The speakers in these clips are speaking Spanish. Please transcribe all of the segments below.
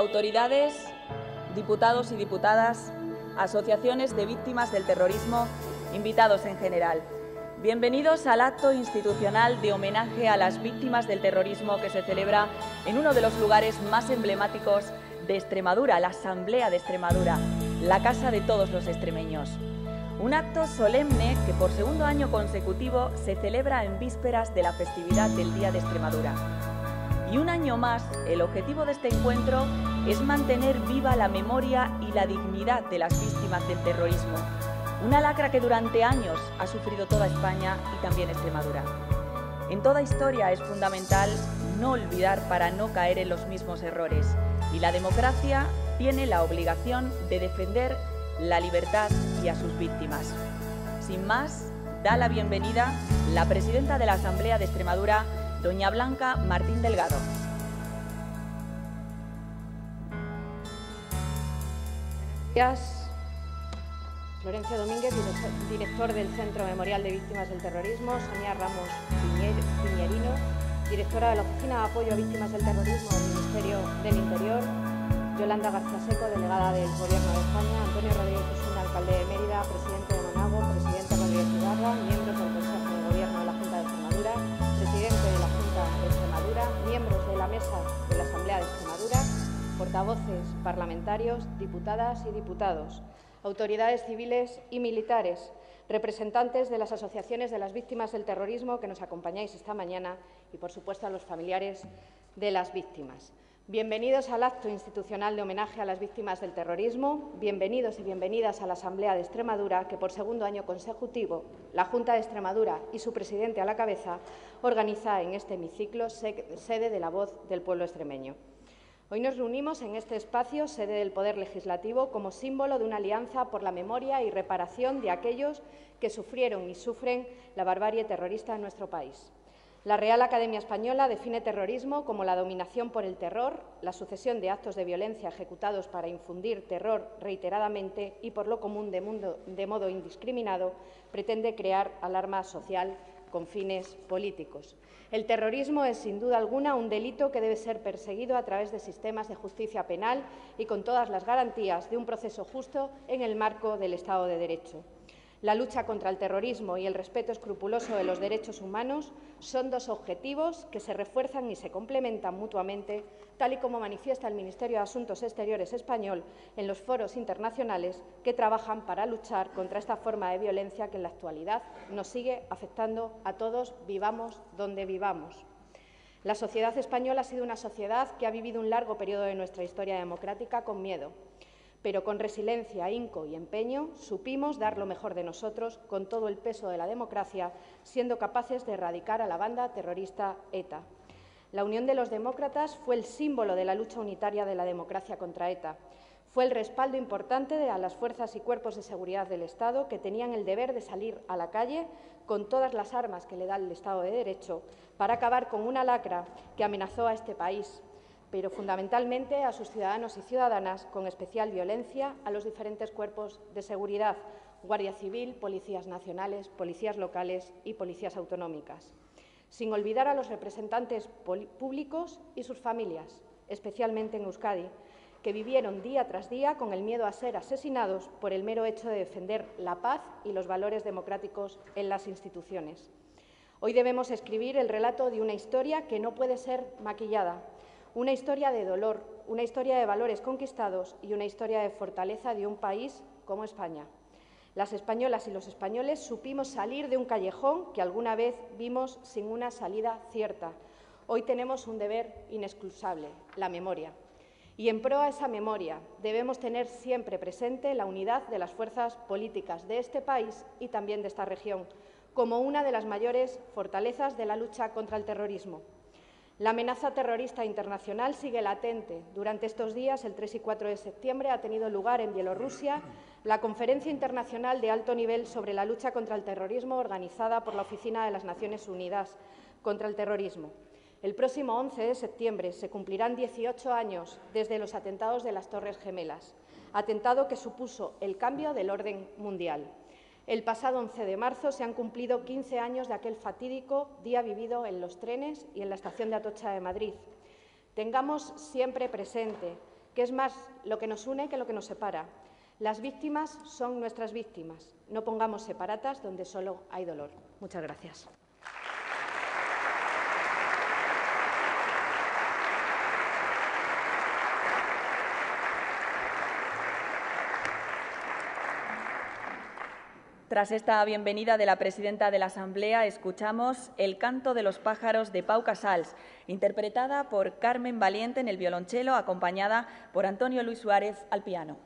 autoridades, diputados y diputadas, asociaciones de víctimas del terrorismo, invitados en general. Bienvenidos al acto institucional de homenaje a las víctimas del terrorismo que se celebra en uno de los lugares más emblemáticos de Extremadura, la Asamblea de Extremadura, la casa de todos los extremeños. Un acto solemne que por segundo año consecutivo se celebra en vísperas de la festividad del Día de Extremadura. Y un año más, el objetivo de este encuentro es mantener viva la memoria y la dignidad de las víctimas del terrorismo, una lacra que durante años ha sufrido toda España y también Extremadura. En toda historia es fundamental no olvidar para no caer en los mismos errores, y la democracia tiene la obligación de defender la libertad y a sus víctimas. Sin más, da la bienvenida la presidenta de la Asamblea de Extremadura, doña Blanca Martín Delgado. Gracias. Florencio Domínguez, director del Centro Memorial de Víctimas del Terrorismo, Sonia Ramos Piñerino, directora de la Oficina de Apoyo a Víctimas del Terrorismo del Ministerio del Interior, Yolanda García Seco, delegada del Gobierno de España, Antonio Rodríguez Osuna, alcalde de Mérida, presidente de Monago, presidente Rodríguez Ibarra, miembros del Consejo de Gobierno de la Junta de Extremadura, presidente de la Junta de Extremadura, miembros de la Mesa de la Asamblea de Extremadura, portavoces parlamentarios, diputadas y diputados, autoridades civiles y militares, representantes de las asociaciones de las víctimas del terrorismo que nos acompañáis esta mañana y, por supuesto, a los familiares de las víctimas. Bienvenidos al acto institucional de homenaje a las víctimas del terrorismo, bienvenidos y bienvenidas a la Asamblea de Extremadura, que por segundo año consecutivo la Junta de Extremadura y su presidente a la cabeza organiza en este hemiciclo, sede de la voz del pueblo extremeño. Hoy nos reunimos en este espacio, sede del Poder Legislativo, como símbolo de una alianza por la memoria y reparación de aquellos que sufrieron y sufren la barbarie terrorista en nuestro país. La Real Academia Española define terrorismo como la dominación por el terror, la sucesión de actos de violencia ejecutados para infundir terror reiteradamente y, por lo común de modo indiscriminado, pretende crear alarma social con fines políticos. El terrorismo es, sin duda alguna, un delito que debe ser perseguido a través de sistemas de justicia penal y con todas las garantías de un proceso justo en el marco del Estado de Derecho. La lucha contra el terrorismo y el respeto escrupuloso de los derechos humanos son dos objetivos que se refuerzan y se complementan mutuamente, tal y como manifiesta el Ministerio de Asuntos Exteriores español en los foros internacionales que trabajan para luchar contra esta forma de violencia que en la actualidad nos sigue afectando a todos, vivamos donde vivamos. La sociedad española ha sido una sociedad que ha vivido un largo periodo de nuestra historia democrática con miedo, pero con resiliencia, ahínco y empeño supimos dar lo mejor de nosotros con todo el peso de la democracia, siendo capaces de erradicar a la banda terrorista ETA. La Unión de los Demócratas fue el símbolo de la lucha unitaria de la democracia contra ETA. Fue el respaldo importante a las fuerzas y cuerpos de seguridad del Estado que tenían el deber de salir a la calle con todas las armas que le da el Estado de Derecho para acabar con una lacra que amenazó a este país, pero fundamentalmente a sus ciudadanos y ciudadanas, con especial violencia a los diferentes cuerpos de seguridad, Guardia Civil, policías nacionales, policías locales y policías autonómicas. Sin olvidar a los representantes públicos y sus familias, especialmente en Euskadi, que vivieron día tras día con el miedo a ser asesinados por el mero hecho de defender la paz y los valores democráticos en las instituciones. Hoy debemos escribir el relato de una historia que no puede ser maquillada, una historia de dolor, una historia de valores conquistados y una historia de fortaleza de un país como España. Las españolas y los españoles supimos salir de un callejón que alguna vez vimos sin una salida cierta. Hoy tenemos un deber inexcusable, la memoria. Y en pro a esa memoria debemos tener siempre presente la unidad de las fuerzas políticas de este país y también de esta región, como una de las mayores fortalezas de la lucha contra el terrorismo. La amenaza terrorista internacional sigue latente. Durante estos días, el 3 y 4 de septiembre, ha tenido lugar en Bielorrusia la Conferencia Internacional de Alto Nivel sobre la lucha contra el terrorismo organizada por la Oficina de las Naciones Unidas contra el Terrorismo. El próximo 11 de septiembre se cumplirán 18 años desde los atentados de las Torres Gemelas, atentado que supuso el cambio del orden mundial. El pasado 11 de marzo se han cumplido 15 años de aquel fatídico día vivido en los trenes y en la estación de Atocha de Madrid. Tengamos siempre presente que es más lo que nos une que lo que nos separa. Las víctimas son nuestras víctimas. No pongamos separatas donde solo hay dolor. Muchas gracias. Tras esta bienvenida de la presidenta de la Asamblea, escuchamos El canto de los pájaros de Pau Casals, interpretada por Carmen Valiente en el violonchelo, acompañada por Antonio Luis Suárez al piano.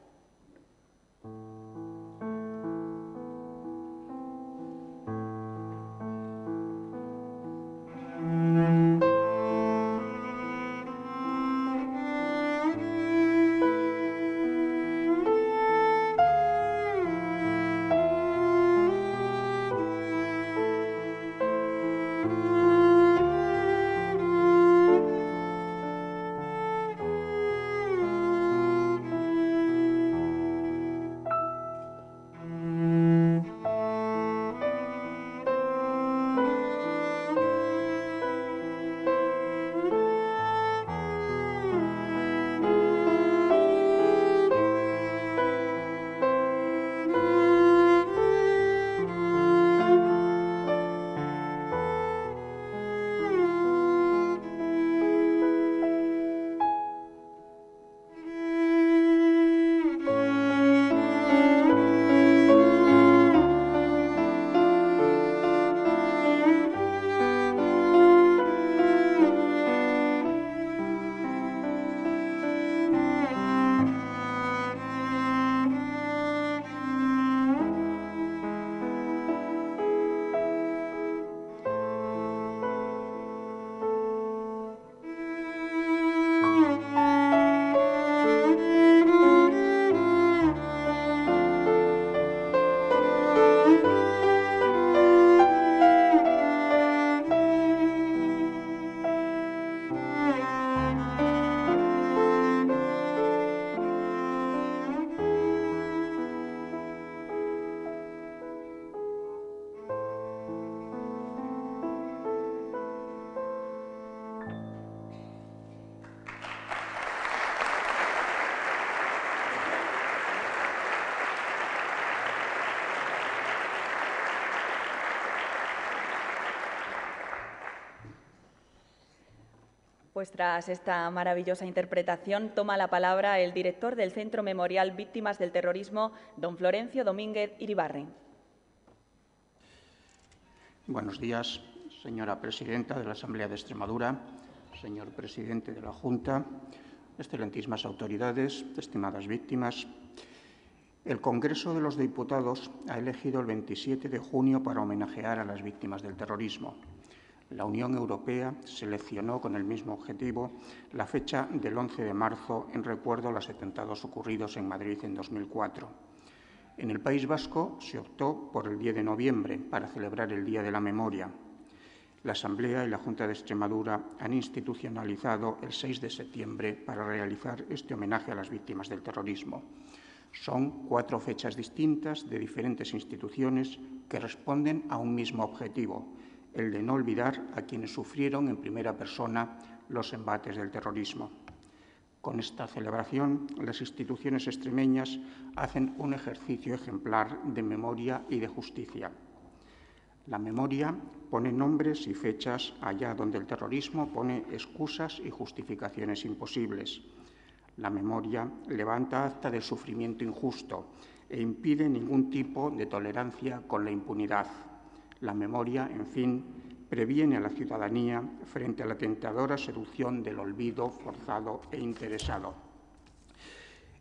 Pues tras esta maravillosa interpretación toma la palabra el director del Centro Memorial Víctimas del Terrorismo, don Florencio Domínguez Iribarren. Buenos días, señora presidenta de la Asamblea de Extremadura, señor presidente de la Junta, excelentísimas autoridades, estimadas víctimas. El Congreso de los Diputados ha elegido el 27 de junio para homenajear a las víctimas del terrorismo. La Unión Europea seleccionó con el mismo objetivo la fecha del 11 de marzo en recuerdo a los atentados ocurridos en Madrid en 2004. En el País Vasco se optó por el 10 de noviembre para celebrar el Día de la Memoria. La Asamblea y la Junta de Extremadura han institucionalizado el 6 de septiembre para realizar este homenaje a las víctimas del terrorismo. Son 4 fechas distintas de diferentes instituciones que responden a un mismo objetivo, el de no olvidar a quienes sufrieron en primera persona los embates del terrorismo. Con esta celebración, las instituciones extremeñas hacen un ejercicio ejemplar de memoria y de justicia. La memoria pone nombres y fechas allá donde el terrorismo pone excusas y justificaciones imposibles. La memoria levanta acta del sufrimiento injusto e impide ningún tipo de tolerancia con la impunidad. La memoria, en fin, previene a la ciudadanía frente a la tentadora seducción del olvido forzado e interesado.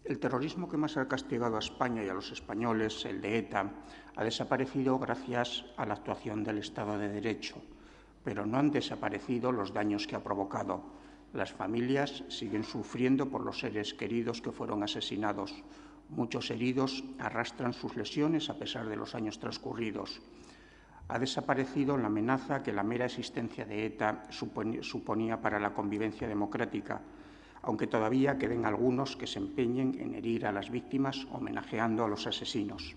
El terrorismo que más ha castigado a España y a los españoles, el de ETA, ha desaparecido gracias a la actuación del Estado de Derecho, pero no han desaparecido los daños que ha provocado. Las familias siguen sufriendo por los seres queridos que fueron asesinados. Muchos heridos arrastran sus lesiones a pesar de los años transcurridos. Ha desaparecido la amenaza que la mera existencia de ETA suponía para la convivencia democrática, aunque todavía queden algunos que se empeñen en herir a las víctimas homenajeando a los asesinos.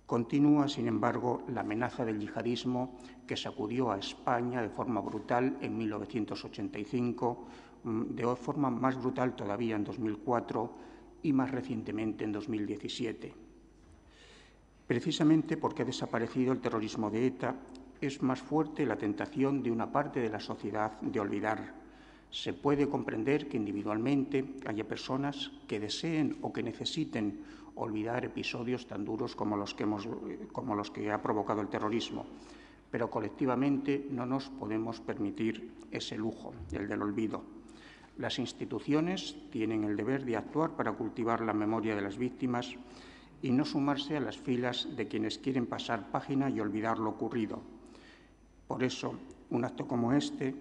Continúa, sin embargo, la amenaza del yihadismo que sacudió a España de forma brutal en 1985, de forma más brutal todavía en 2004 y más recientemente en 2017. Precisamente porque ha desaparecido el terrorismo de ETA, es más fuerte la tentación de una parte de la sociedad de olvidar. Se puede comprender que individualmente haya personas que deseen o que necesiten olvidar episodios tan duros como los que ha provocado el terrorismo, pero colectivamente no nos podemos permitir ese lujo, el del olvido. Las instituciones tienen el deber de actuar para cultivar la memoria de las víctimas y no sumarse a las filas de quienes quieren pasar página y olvidar lo ocurrido. Por eso, un acto como este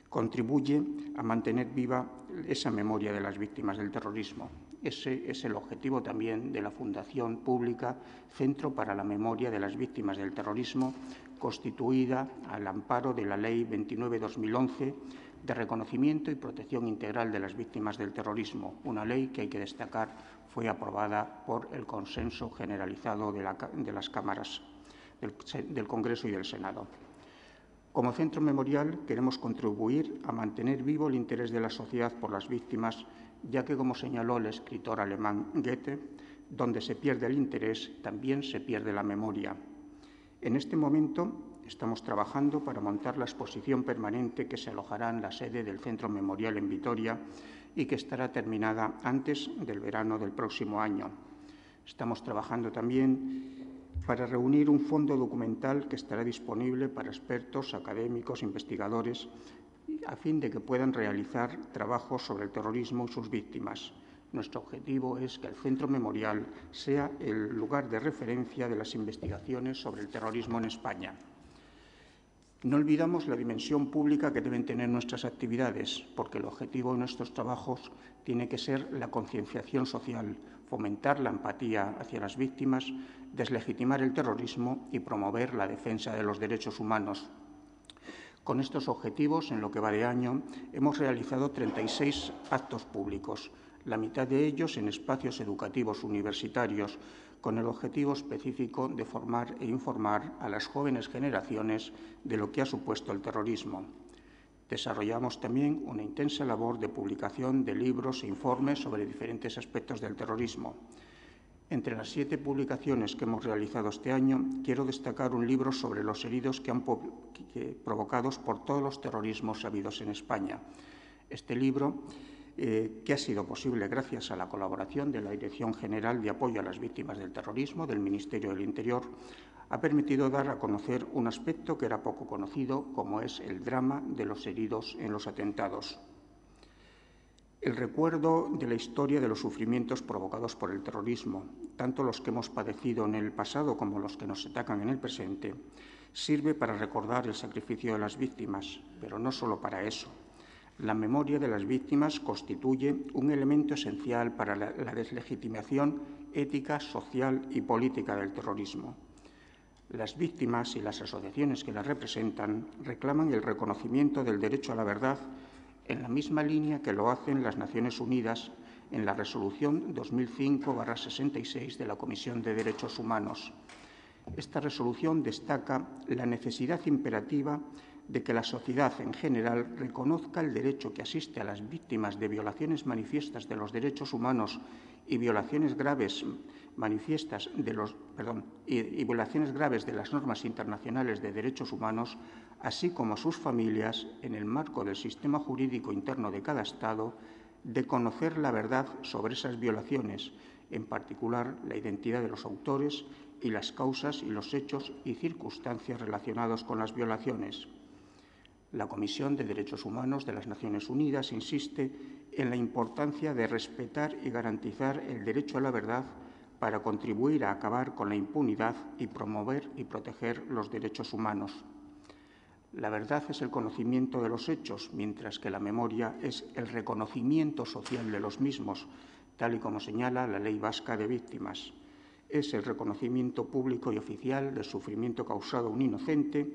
contribuye a mantener viva esa memoria de las víctimas del terrorismo. Ese es el objetivo también de la Fundación Pública Centro para la Memoria de las Víctimas del Terrorismo, constituida al amparo de la Ley 29/2011 de reconocimiento y protección integral de las víctimas del terrorismo, una ley que hay que destacar fue aprobada por el consenso generalizado de las cámaras del Congreso y del Senado. Como centro memorial queremos contribuir a mantener vivo el interés de la sociedad por las víctimas, ya que, como señaló el escritor alemán Goethe, donde se pierde el interés, también se pierde la memoria. En este momento estamos trabajando para montar la exposición permanente que se alojará en la sede del Centro Memorial en Vitoria y que estará terminada antes del verano del próximo año. Estamos trabajando también para reunir un fondo documental que estará disponible para expertos, académicos, investigadores, a fin de que puedan realizar trabajos sobre el terrorismo y sus víctimas. Nuestro objetivo es que el Centro Memorial sea el lugar de referencia de las investigaciones sobre el terrorismo en España. No olvidamos la dimensión pública que deben tener nuestras actividades, porque el objetivo de nuestros trabajos tiene que ser la concienciación social, fomentar la empatía hacia las víctimas, deslegitimar el terrorismo y promover la defensa de los derechos humanos. Con estos objetivos, en lo que va de año, hemos realizado 36 actos públicos, la mitad de ellos en espacios educativos universitarios, con el objetivo específico de formar e informar a las jóvenes generaciones de lo que ha supuesto el terrorismo. Desarrollamos también una intensa labor de publicación de libros e informes sobre diferentes aspectos del terrorismo. Entre las 7 publicaciones que hemos realizado este año, quiero destacar un libro sobre los heridos provocados por todos los terrorismos habidos en España. Este libro, que ha sido posible gracias a la colaboración de la Dirección General de Apoyo a las Víctimas del Terrorismo del Ministerio del Interior, ha permitido dar a conocer un aspecto que era poco conocido, como es el drama de los heridos en los atentados. El recuerdo de la historia de los sufrimientos provocados por el terrorismo, tanto los que hemos padecido en el pasado como los que nos atacan en el presente, sirve para recordar el sacrificio de las víctimas, pero no solo para eso. La memoria de las víctimas constituye un elemento esencial para la deslegitimación ética, social y política del terrorismo. Las víctimas y las asociaciones que las representan reclaman el reconocimiento del derecho a la verdad en la misma línea que lo hacen las Naciones Unidas en la Resolución 2005/66 de la Comisión de Derechos Humanos. Esta resolución destaca la necesidad imperativa de que la sociedad en general reconozca el derecho que asiste a las víctimas de violaciones manifiestas de los derechos humanos y violaciones graves violaciones graves de las normas internacionales de derechos humanos, así como a sus familias, en el marco del sistema jurídico interno de cada Estado, de conocer la verdad sobre esas violaciones, en particular la identidad de los autores y las causas y los hechos y circunstancias relacionados con las violaciones. La Comisión de Derechos Humanos de las Naciones Unidas insiste en la importancia de respetar y garantizar el derecho a la verdad para contribuir a acabar con la impunidad y promover y proteger los derechos humanos. La verdad es el conocimiento de los hechos, mientras que la memoria es el reconocimiento social de los mismos, tal y como señala la Ley Vasca de Víctimas. Es el reconocimiento público y oficial del sufrimiento causado a un inocente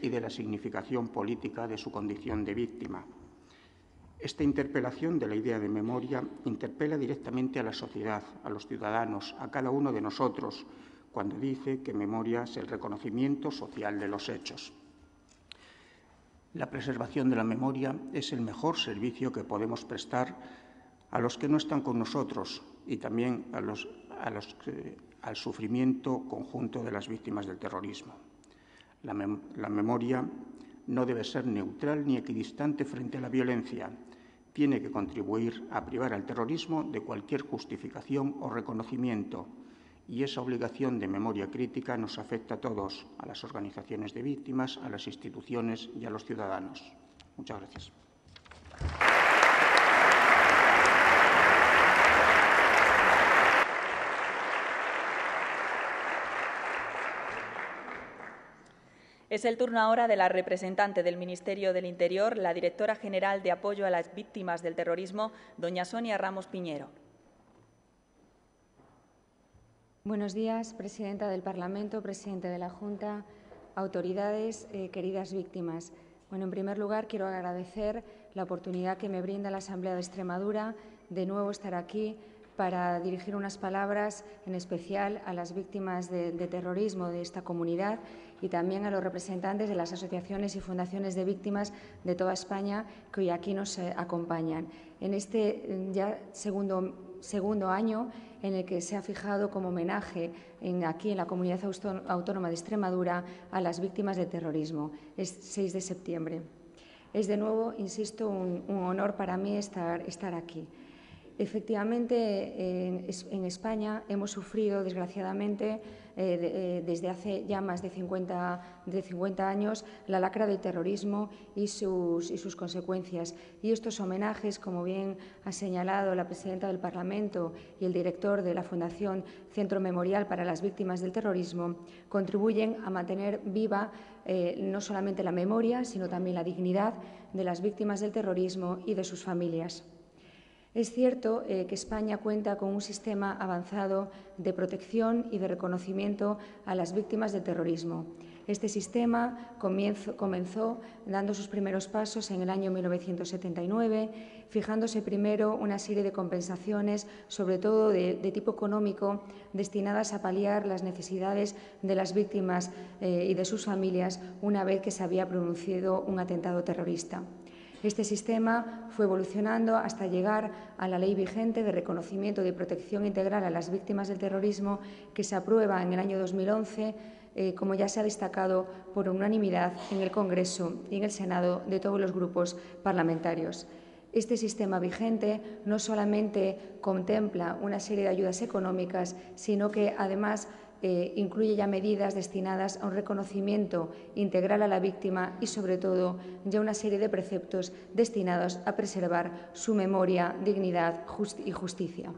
y de la significación política de su condición de víctima. Esta interpelación de la idea de memoria interpela directamente a la sociedad, a los ciudadanos, a cada uno de nosotros, cuando dice que memoria es el reconocimiento social de los hechos. La preservación de la memoria es el mejor servicio que podemos prestar a los que no están con nosotros y también al sufrimiento conjunto de las víctimas del terrorismo. La memoria no debe ser neutral ni equidistante frente a la violencia. Tiene que contribuir a privar al terrorismo de cualquier justificación o reconocimiento, y esa obligación de memoria crítica nos afecta a todos, a las organizaciones de víctimas, a las instituciones y a los ciudadanos. Muchas gracias. Es el turno ahora de la representante del Ministerio del Interior, la directora general de Apoyo a las Víctimas del Terrorismo, doña Sonia Ramos Piñero. Buenos días, presidenta del Parlamento, presidente de la Junta, autoridades, queridas víctimas. Bueno, en primer lugar, quiero agradecer la oportunidad que me brinda la Asamblea de Extremadura de nuevo estar aquí para dirigir unas palabras, en especial a las víctimas de terrorismo de esta comunidad y también a los representantes de las asociaciones y fundaciones de víctimas de toda España que hoy aquí nos acompañan. En este ya segundo año en el que se ha fijado como homenaje aquí en la Comunidad Autónoma de Extremadura a las víctimas de terrorismo. Es 6 de septiembre. Es de nuevo, insisto, un honor para mí estar aquí. Efectivamente, en España hemos sufrido, desgraciadamente, desde hace ya más de 50 años, la lacra del terrorismo y sus consecuencias. Y estos homenajes, como bien ha señalado la presidenta del Parlamento y el director de la Fundación Centro Memorial para las Víctimas del Terrorismo, contribuyen a mantener viva no solamente la memoria, sino también la dignidad de las víctimas del terrorismo y de sus familias. Es cierto que España cuenta con un sistema avanzado de protección y de reconocimiento a las víctimas del terrorismo. Este sistema comenzó dando sus primeros pasos en el año 1979, fijándose primero una serie de compensaciones, sobre todo de tipo económico, destinadas a paliar las necesidades de las víctimas y de sus familias una vez que se había producido un atentado terrorista. Este sistema fue evolucionando hasta llegar a la ley vigente de reconocimiento y protección integral a las víctimas del terrorismo, que se aprueba en el año 2011, como ya se ha destacado por unanimidad en el Congreso y en el Senado de todos los grupos parlamentarios. Este sistema vigente no solamente contempla una serie de ayudas económicas, sino que además incluye ya medidas destinadas a un reconocimiento integral a la víctima y, sobre todo, ya una serie de preceptos destinados a preservar su memoria, dignidad y justicia.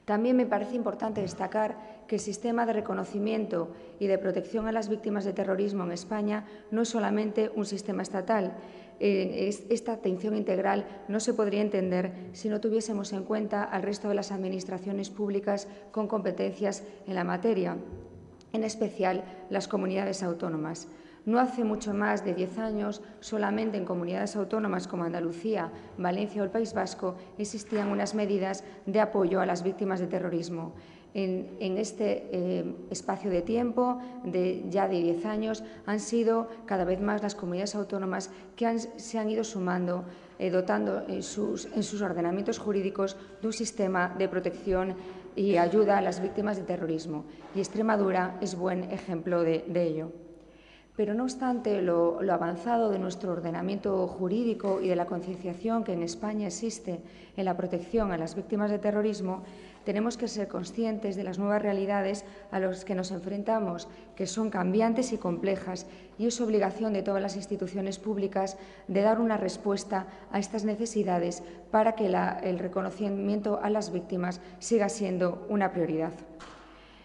También me parece importante destacar que el sistema de reconocimiento y de protección a las víctimas de terrorismo en España no es solamente un sistema estatal. Esta atención integral no se podría entender si no tuviésemos en cuenta al resto de las administraciones públicas con competencias en la materia, en especial las comunidades autónomas. No hace mucho más de 10 años, solamente en comunidades autónomas como Andalucía, Valencia o el País Vasco existían unas medidas de apoyo a las víctimas de terrorismo. En este espacio de tiempo, ya de 10 años, han sido cada vez más las comunidades autónomas que se han ido sumando, dotando en sus ordenamientos jurídicos de un sistema de protección y ayuda a las víctimas de terrorismo. Y Extremadura es buen ejemplo de ello. Pero, no obstante lo avanzado de nuestro ordenamiento jurídico y de la concienciación que en España existe en la protección a las víctimas de terrorismo, tenemos que ser conscientes de las nuevas realidades a las que nos enfrentamos, que son cambiantes y complejas, y es obligación de todas las instituciones públicas de dar una respuesta a estas necesidades para que el reconocimiento a las víctimas siga siendo una prioridad.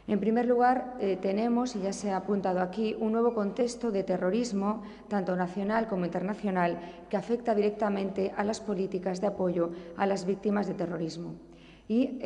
En primer lugar, tenemos, y ya se ha apuntado aquí, un nuevo contexto de terrorismo, tanto nacional como internacional, que afecta directamente a las políticas de apoyo a las víctimas de terrorismo. Y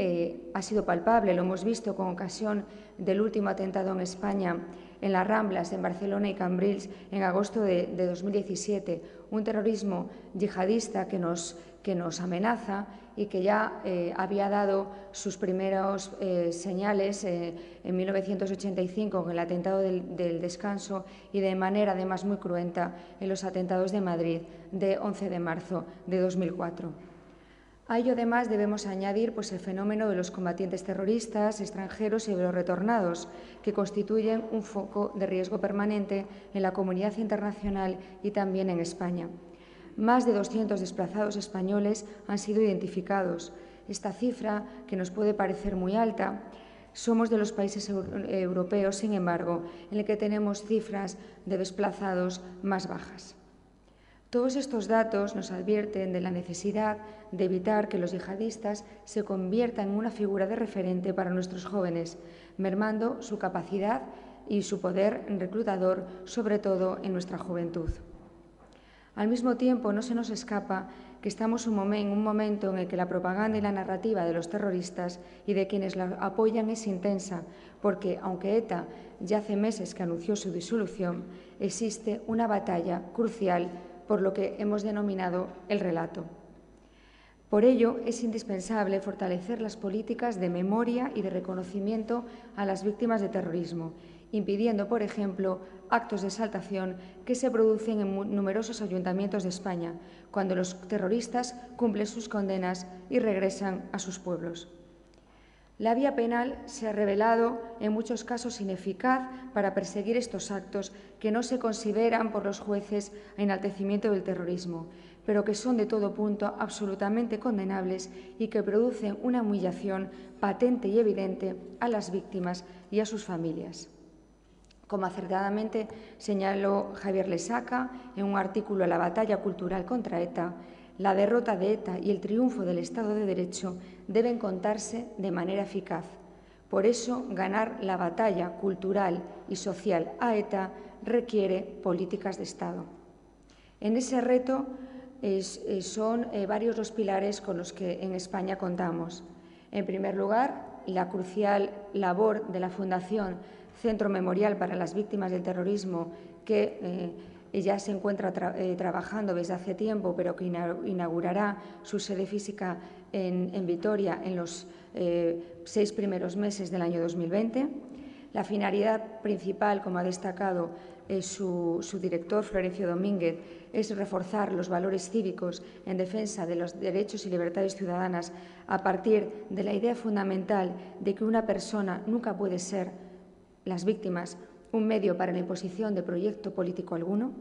ha sido palpable, lo hemos visto con ocasión del último atentado en España, en las Ramblas, en Barcelona y Cambrils, en agosto de 2017, un terrorismo yihadista que nos que nos amenaza y que ya había dado sus primeros señales en 1985 con el atentado del Descanso y de manera además muy cruenta en los atentados de Madrid de 11 de marzo de 2004. A ello, además, debemos añadir el fenómeno de los combatientes terroristas, extranjeros y euroretornados, que constituyen un foco de riesgo permanente en la comunidad internacional y también en España. Más de 200 desplazados españoles han sido identificados. Esta cifra, que nos puede parecer muy alta, somos de los países europeos, sin embargo, en el que tenemos cifras de desplazados más bajas. Todos estos datos nos advierten de la necesidad de evitar que los yihadistas se conviertan en una figura de referente para nuestros jóvenes, mermando su capacidad y su poder reclutador, sobre todo en nuestra juventud. Al mismo tiempo, no se nos escapa que estamos en un momento en el que la propaganda y la narrativa de los terroristas y de quienes la apoyan es intensa, porque, aunque ETA ya hace meses que anunció su disolución, existe una batalla crucial por lo que hemos denominado el relato. Por ello, es indispensable fortalecer las políticas de memoria y de reconocimiento a las víctimas de terrorismo, impidiendo, por ejemplo, actos de exaltación que se producen en numerosos ayuntamientos de España, cuando los terroristas cumplen sus condenas y regresan a sus pueblos. La vía penal se ha revelado en muchos casos ineficaz para perseguir estos actos que no se consideran por los jueces enaltecimiento del terrorismo, pero que son de todo punto absolutamente condenables y que producen una humillación patente y evidente a las víctimas y a sus familias. Como acertadamente señaló Javier Lesaca en un artículo en La batalla cultural contra ETA, la derrota de ETA y el triunfo del Estado de Derecho deben contarse de manera eficaz. Por eso, ganar la batalla cultural y social a ETA requiere políticas de Estado. En ese reto son varios los pilares con los que en España contamos. En primer lugar, la crucial labor de la Fundación Centro Memorial para las Víctimas del Terrorismo, que ya se encuentra trabajando desde hace tiempo, pero que inaugurará su sede física en Vitoria en los 6 primeros meses del año 2020. La finalidad principal, como ha destacado su director, Florencio Domínguez, es reforzar los valores cívicos en defensa de los derechos y libertades ciudadanas a partir de la idea fundamental de que una persona nunca puede ser, las víctimas, un medio para la imposición de proyecto político alguno.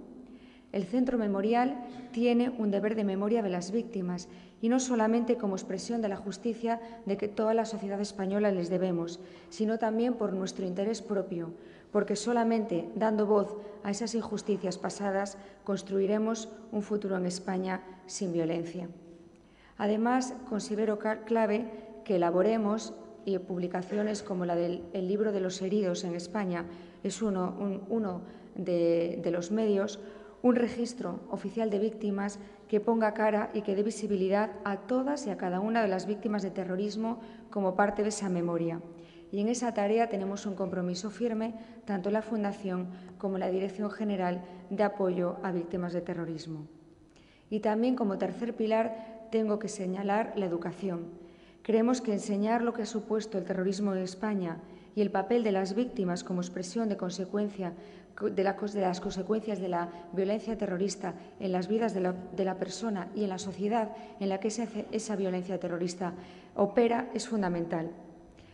El Centro Memorial tiene un deber de memoria de las víctimas y no solamente como expresión de la justicia de que toda la sociedad española les debemos, sino también por nuestro interés propio, porque solamente dando voz a esas injusticias pasadas construiremos un futuro en España sin violencia. Además, considero clave que elaboremos y publicaciones como la del libro de los heridos en España es uno de los medios, un registro oficial de víctimas que ponga cara y que dé visibilidad a todas y a cada una de las víctimas de terrorismo como parte de esa memoria. Y en esa tarea tenemos un compromiso firme, tanto la Fundación como la Dirección General de Apoyo a Víctimas de Terrorismo. Y también, como tercer pilar, tengo que señalar la educación. Creemos que enseñar lo que ha supuesto el terrorismo en España y el papel de las víctimas como expresión de las consecuencias de la violencia terrorista en las vidas de la persona y en la sociedad en la que esa violencia terrorista opera es fundamental.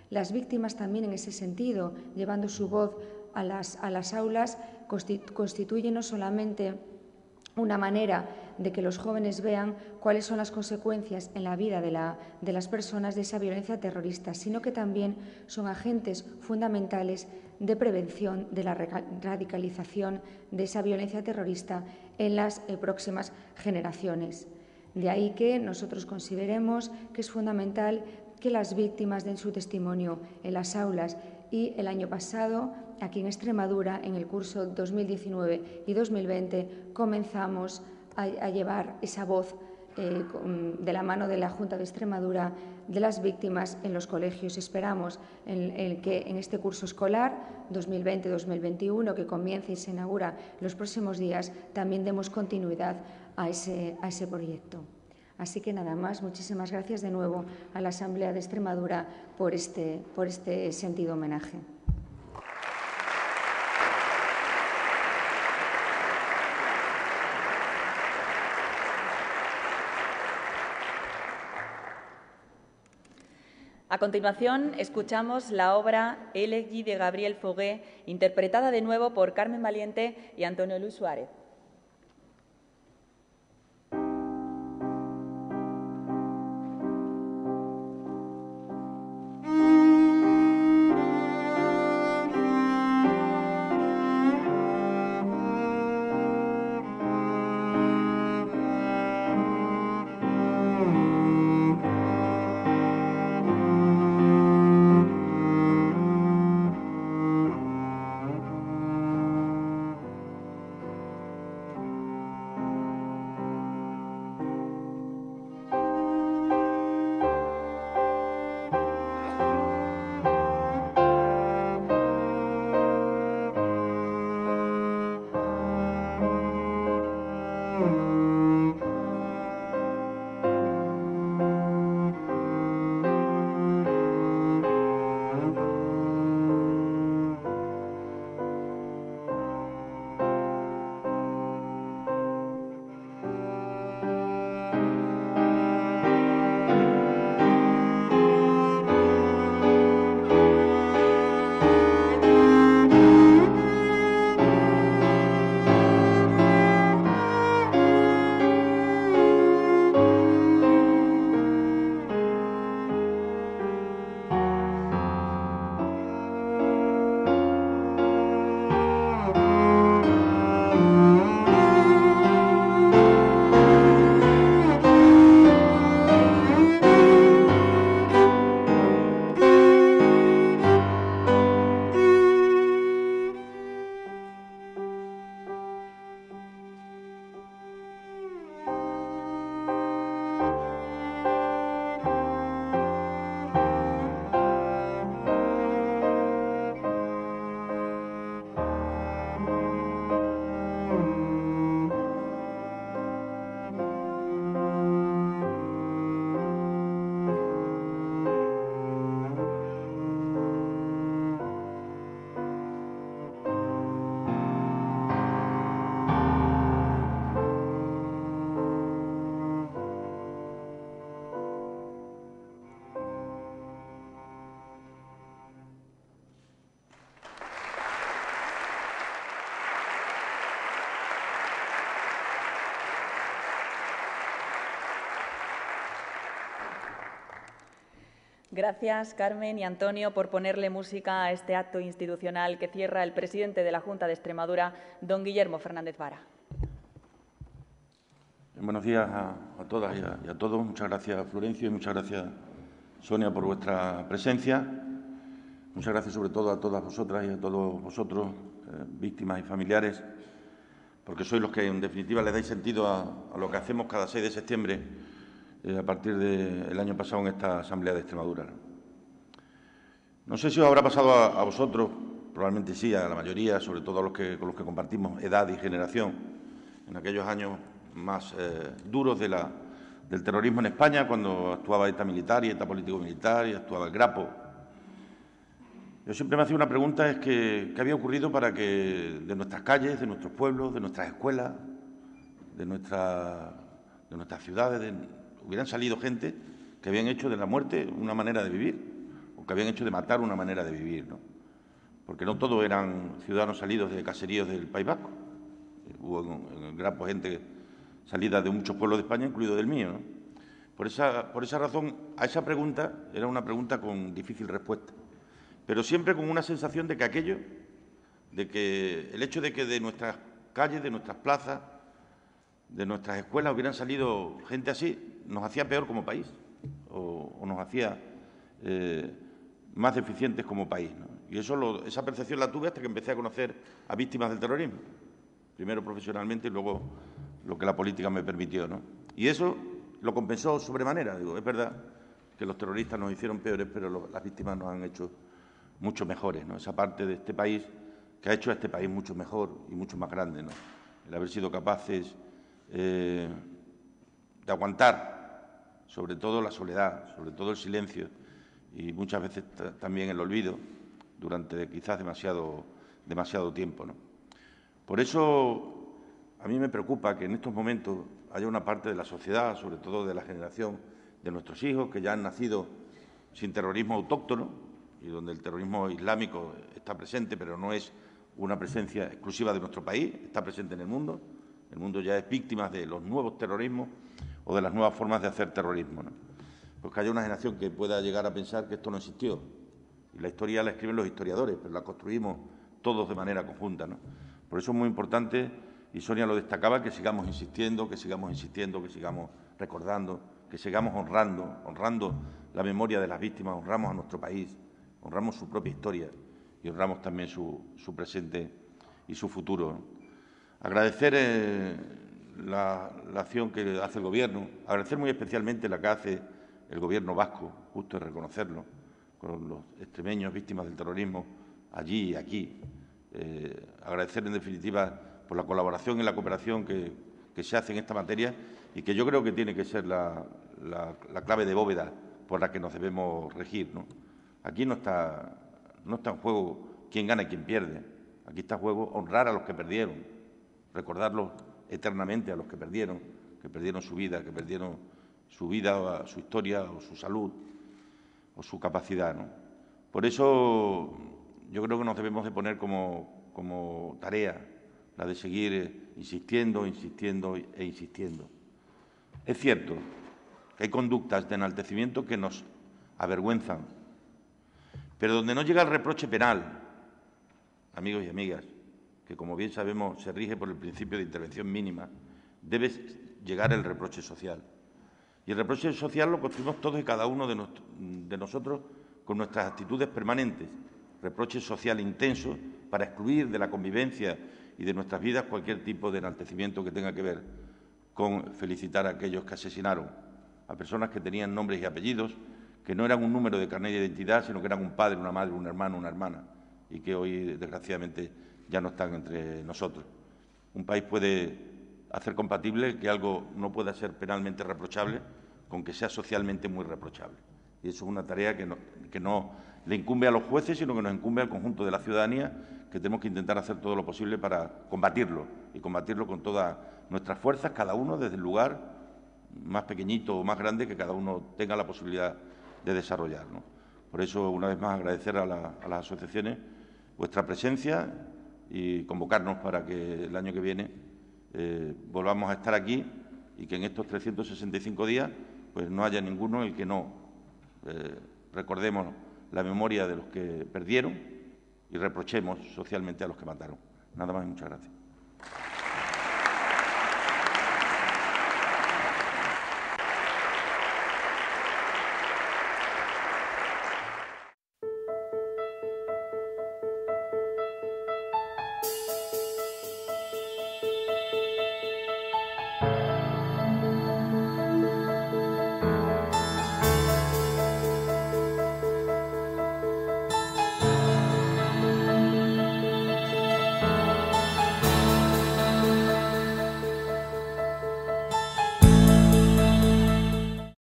Las víctimas también, en ese sentido, llevando su voz a las aulas, constituyen no solamente una manera de que los jóvenes vean cuáles son las consecuencias en la vida de las personas de esa violencia terrorista, sino que también son agentes fundamentales de prevención de la radicalización de esa violencia terrorista en las próximas generaciones. De ahí que nosotros consideremos que es fundamental que las víctimas den su testimonio en las aulas y el año pasado, aquí en Extremadura, en el curso 2019 y 2020, comenzamos a llevar esa voz de la mano de la Junta de Extremadura de las víctimas en los colegios. Esperamos que en este curso escolar 2020-2021, que comienza y se inaugura los próximos días, también demos continuidad a ese proyecto. Así que nada más, muchísimas gracias de nuevo a la Asamblea de Extremadura por este sentido homenaje. A continuación, escuchamos la obra Élégie de Gabriel Fauré, interpretada de nuevo por Carmen Valiente y Antonio Luis Suárez. Gracias, Carmen y Antonio, por ponerle música a este acto institucional que cierra el presidente de la Junta de Extremadura, don Guillermo Fernández Vara. Buenos días a todas y a todos. Muchas gracias, Florencio, y muchas gracias, Sonia, por vuestra presencia. Muchas gracias, sobre todo, a todas vosotras y a todos vosotros, víctimas y familiares, porque sois los que, en definitiva, le dais sentido a lo que hacemos cada 6 de septiembre a partir del año pasado en esta Asamblea de Extremadura. No sé si os habrá pasado a vosotros, probablemente sí, a la mayoría, sobre todo a los con los que compartimos edad y generación, en aquellos años más duros del terrorismo en España, cuando actuaba ETA militar y ETA político-militar y actuaba el Grapo. Yo siempre me hacía una pregunta, es que ¿qué había ocurrido para que de nuestras calles, de nuestros pueblos, de nuestras escuelas, de nuestras ciudades, hubieran salido gente que habían hecho de la muerte una manera de vivir, o que habían hecho de matar una manera de vivir, ¿no? Porque no todos eran ciudadanos salidos de caseríos del País Vasco. Hubo en el Grapo gente salida de muchos pueblos de España, incluido del mío, ¿no? Por esa razón, a esa pregunta era una pregunta con difícil respuesta, pero siempre con una sensación de que el hecho de que de nuestras calles, de nuestras plazas, de nuestras escuelas hubieran salido gente así, nos hacía peor como país o nos hacía más deficientes como país, ¿no? Y esa percepción la tuve hasta que empecé a conocer a víctimas del terrorismo, primero profesionalmente y luego lo que la política me permitió, ¿no? Y eso lo compensó sobremanera. Digo, es verdad que los terroristas nos hicieron peores, pero las víctimas nos han hecho mucho mejores, ¿no? Esa parte de este país que ha hecho a este país mucho mejor y mucho más grande, ¿no? El haber sido capaces de aguantar sobre todo la soledad, sobre todo el silencio y muchas veces también el olvido durante quizás demasiado tiempo, ¿no? Por eso a mí me preocupa que en estos momentos haya una parte de la sociedad, sobre todo de la generación de nuestros hijos, que ya han nacido sin terrorismo autóctono y donde el terrorismo islámico está presente, pero no es una presencia exclusiva de nuestro país, está presente en el mundo. El mundo ya es víctima de los nuevos terrorismos o de las nuevas formas de hacer terrorismo, ¿no? Pues que haya una generación que pueda llegar a pensar que esto no existió. Y la historia la escriben los historiadores, pero la construimos todos de manera conjunta, ¿no? Por eso es muy importante, y Sonia lo destacaba, que sigamos insistiendo, que sigamos recordando, que sigamos honrando la memoria de las víctimas, honramos a nuestro país, honramos su propia historia y honramos también su presente y su futuro, ¿no? Agradecer la acción que hace el Gobierno, agradecer muy especialmente la que hace el Gobierno vasco, justo es reconocerlo, con los extremeños víctimas del terrorismo allí y aquí. Agradecer, en definitiva, por la colaboración y la cooperación que se hace en esta materia y que yo creo que tiene que ser la clave de bóveda por la que nos debemos regir, ¿no? Aquí no está en juego quién gana y quién pierde. Aquí está en juego honrar a los que perdieron, recordarlos eternamente a los que perdieron su vida, o su historia, o su salud, o su capacidad, ¿no? Por eso yo creo que nos debemos de poner como tarea la de seguir insistiendo e insistiendo. Es cierto que hay conductas de enaltecimiento que nos avergüenzan, pero donde no llega el reproche penal, amigos y amigas, que como bien sabemos se rige por el principio de intervención mínima, debe llegar el reproche social. Y el reproche social lo construimos todos y cada uno de nosotros con nuestras actitudes permanentes. Reproche social intenso para excluir de la convivencia y de nuestras vidas cualquier tipo de enaltecimiento que tenga que ver con felicitar a aquellos que asesinaron a personas que tenían nombres y apellidos, que no eran un número de carnet de identidad, sino que eran un padre, una madre, un hermano, una hermana, y que hoy, desgraciadamente, ya no están entre nosotros. Un país puede hacer compatible que algo no pueda ser penalmente reprochable con que sea socialmente muy reprochable. Y eso es una tarea que no le incumbe a los jueces, sino que nos incumbe al conjunto de la ciudadanía, que tenemos que intentar hacer todo lo posible para combatirlo, y combatirlo con todas nuestras fuerzas, cada uno desde el lugar más pequeñito o más grande que cada uno tenga la posibilidad de desarrollar, ¿no? Por eso, una vez más, agradecer a las asociaciones vuestra presencia y convocarnos para que el año que viene volvamos a estar aquí y que en estos 365 días pues no haya ninguno el que no recordemos la memoria de los que perdieron y reprochemos socialmente a los que mataron. Nada más y muchas gracias.